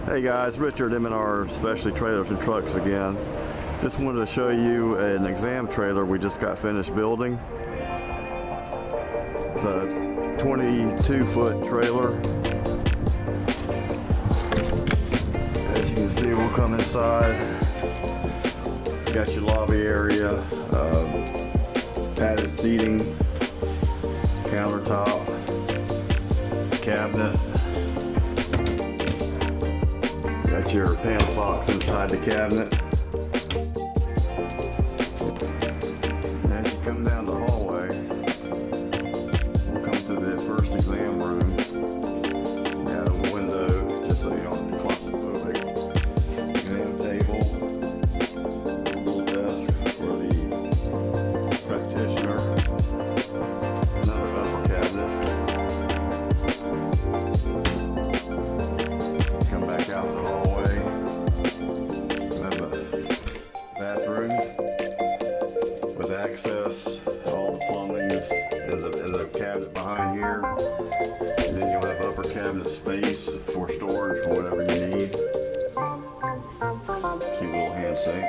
Hey guys, Richard, M&R Specialty Trailers and Trucks again. Just wanted to show you an exam trailer we just got finished building. It's a 22-foot trailer. As you can see, we'll come inside. You got your lobby area, padded seating, countertop, cabinet. Got your panel box inside the cabinet. And as you come down the hallway, we'll come to the first exam room. We have a window just so you don't get claustrophobic. Exam table, little desk for the practitioner, another upper cabinet. Come back out the hallway. We have a bathroom with access. All the plumbing is in the cabinet behind here. And then you'll have upper cabinet space for storage for whatever you need. Cute little hand sink.